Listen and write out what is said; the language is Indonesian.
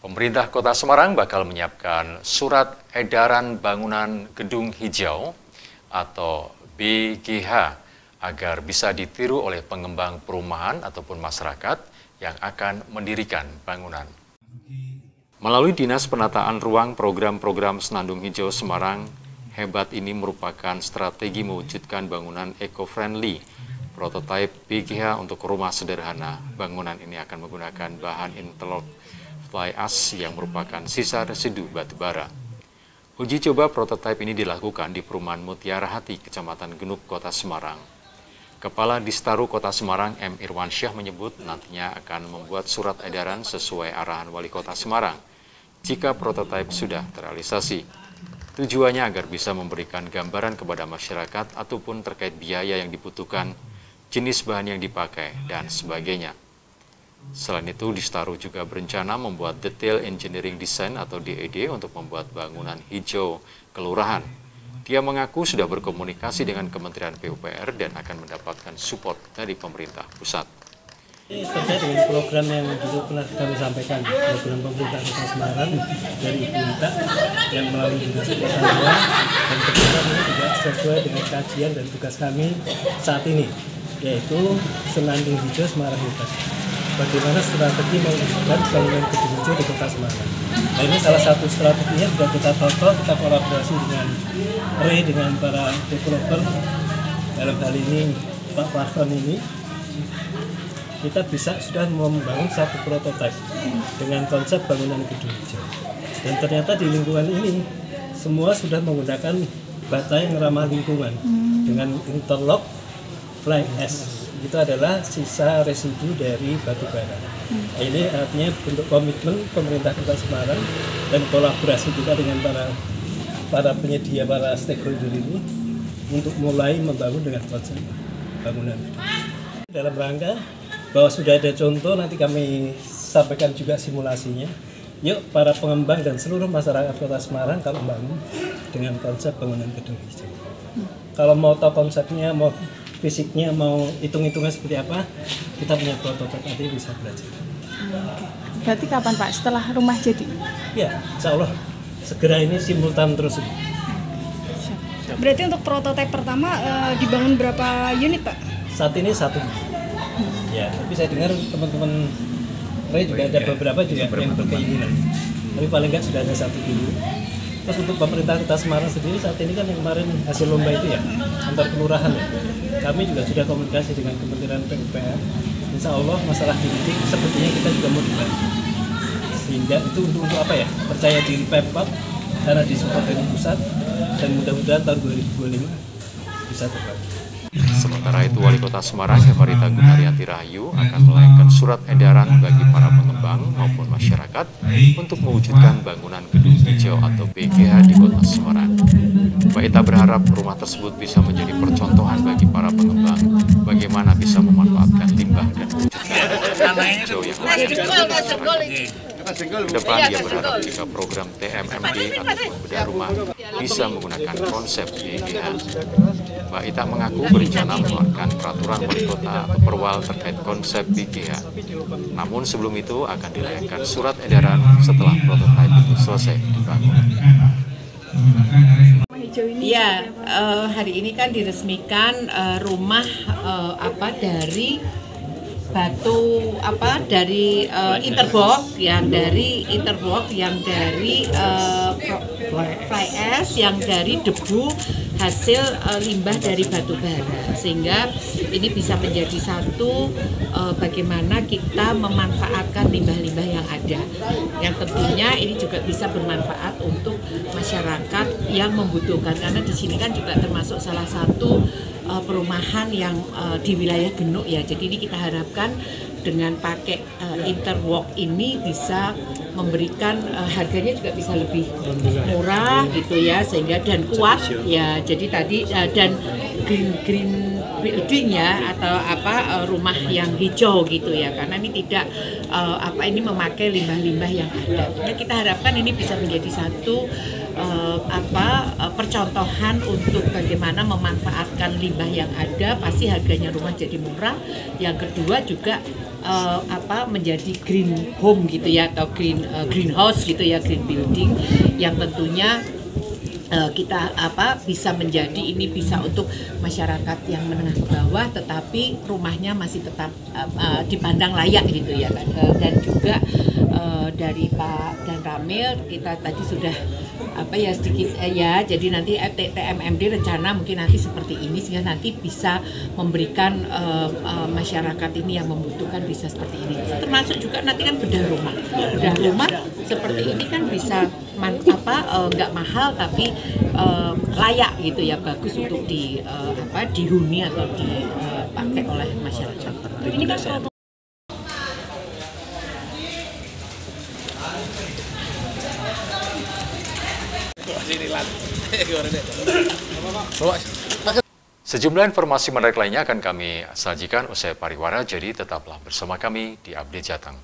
Pemerintah Kota Semarang bakal menyiapkan surat edaran bangunan gedung hijau atau BGH agar bisa ditiru oleh pengembang perumahan ataupun masyarakat yang akan mendirikan bangunan. Melalui Dinas Penataan Ruang Program-Program Senandung Hijau Semarang, Hebat ini merupakan strategi mewujudkan bangunan eco-friendly. Prototipe BGH untuk rumah sederhana. Bangunan ini akan menggunakan bahan interlock fly ash yang merupakan sisa residu batu bara. Uji coba prototipe ini dilakukan di Perumahan Mutiara Hati, Kecamatan Genuk, Kota Semarang. Kepala Distaru Kota Semarang, M. Irwansyah menyebut nantinya akan membuat surat edaran sesuai arahan Wali Kota Semarang jika prototipe sudah terrealisasi. Tujuannya agar bisa memberikan gambaran kepada masyarakat ataupun terkait biaya yang dibutuhkan, jenis bahan yang dipakai, dan sebagainya. Selain itu, Distaru juga berencana membuat Detail Engineering Design atau DED untuk membuat bangunan hijau kelurahan. Dia mengaku sudah berkomunikasi dengan Kementerian PUPR dan akan mendapatkan support dari pemerintah pusat. Ini terkait dengan program yang dulu pernah kami sampaikan, program pemerintah Kota Semarang dari Ibu Inta yang melalui Dinas Penataan Ruang, dan kebetulan ini juga sesuai dengan kajian dan tugas kami saat ini, yaitu Senandung Hijau Semarang Bebas. Bagaimana strategi mewujudkan bangunan gedung hijau di Kota Semarang. Nah, ini salah satu strateginya sudah kita tonton, kita kolaborasi dengan RE, dengan para developer, dalam hal ini Pak Parton ini. Kita sudah membangun satu prototipe dengan konsep bangunan gedung hijau. Dan ternyata di lingkungan ini semua sudah menggunakan bata yang ramah lingkungan dengan interlock fly ash. Itu adalah sisa residu dari batu bara. Nah, ini artinya bentuk komitmen pemerintah Kota Semarang dan kolaborasi kita dengan para penyedia, para stakeholder ini untuk mulai membangun dengan konsep bangunan gedung. Dalam rangka bahwa sudah ada contoh, nanti kami sampaikan juga simulasinya. Yuk para pengembang dan seluruh masyarakat Kota Semarang kalau bangun dengan konsep bangunan gedung hijau. Kalau mau tahu konsepnya, mau fisiknya, mau hitung-hitungnya seperti apa, kita punya prototipe, nanti bisa belajar. Berarti kapan Pak? Setelah rumah jadi? Ya, insya Allah segera ini simultan terus. Berarti untuk prototipe pertama dibangun berapa unit Pak? Saat ini 1. Ya, tapi saya dengar teman-teman Ray juga ada beberapa juga yang berkeinginan. Tapi paling nggak sudah ada 1 dulu. Terus untuk pemerintah Kota Semarang sendiri saat ini kan yang kemarin hasil lomba itu ya, antar kelurahan ya. Kami juga sudah komunikasi dengan Kementerian PUPR. Insya Allah masalah dididik sepertinya kita juga mau dibantu. Sehingga itu untuk apa ya? Percaya diri Pemkot karena disupport dari pusat, dan mudah-mudahan tahun 2025 bisa terbantu. Sementara itu, Wali Kota Semarang, Hefarita Gunaryanti Rahayu, akan melayangkan surat edaran bagi para pengembang maupun masyarakat untuk mewujudkan bangunan gedung hijau atau BGH di Kota Semarang. Mbak Ita berharap rumah tersebut bisa menjadi percontohan bagi para pengembang bagaimana bisa memanfaatkan limbah dan mewujudkan hijau yang layak. Ke depan dia berharap jika program TMMD atau bedah rumah bisa menggunakan konsep BGH. Mbak Ita mengaku berencana mengeluarkan peraturan wali kota atau perwal terkait konsep BGH. Namun sebelum itu akan dilayangkan surat edaran setelah prototipe itu selesai dibangun. Iya, hari ini kan diresmikan rumah dari batu dari interbox yang dari fly ash yang dari debu hasil limbah dari batu bara, sehingga ini bisa menjadi satu bagaimana kita memanfaatkan limbah-limbah yang ada, yang tentunya ini juga bisa bermanfaat untuk masyarakat yang membutuhkan, karena di sini kan juga termasuk salah satu perumahan yang di wilayah Genuk ya. Jadi ini kita harapkan dengan pakai interwalk ini bisa memberikan harganya juga bisa lebih murah gitu ya, sehingga dan kuat ya. Jadi tadi dan green building ya, atau rumah yang hijau gitu ya, karena ini tidak ini memakai limbah-limbah yang ada. Ya, kita harapkan ini bisa menjadi satu percontohan untuk bagaimana memanfaatkan limbah yang ada. Pasti harganya rumah jadi murah. Yang kedua juga menjadi green home gitu ya, atau greenhouse gitu ya, green building, yang tentunya kita bisa menjadi ini bisa untuk masyarakat yang menengah ke bawah, tetapi rumahnya masih tetap dipandang layak gitu ya kan. Dan juga dari Pak Dan Ramil kita tadi sudah sedikit jadi nanti TMMD rencana mungkin nanti seperti ini, sehingga nanti bisa memberikan masyarakat ini yang membutuhkan bisa seperti ini. Termasuk juga nanti kan bedah rumah seperti ini kan bisa nggak mahal tapi layak gitu ya, bagus untuk dihuni atau dipakai oleh masyarakat. Ini kan Sejumlah informasi menarik lainnya akan kami sajikan usai pariwara, jadi tetaplah bersama kami di Update Jateng.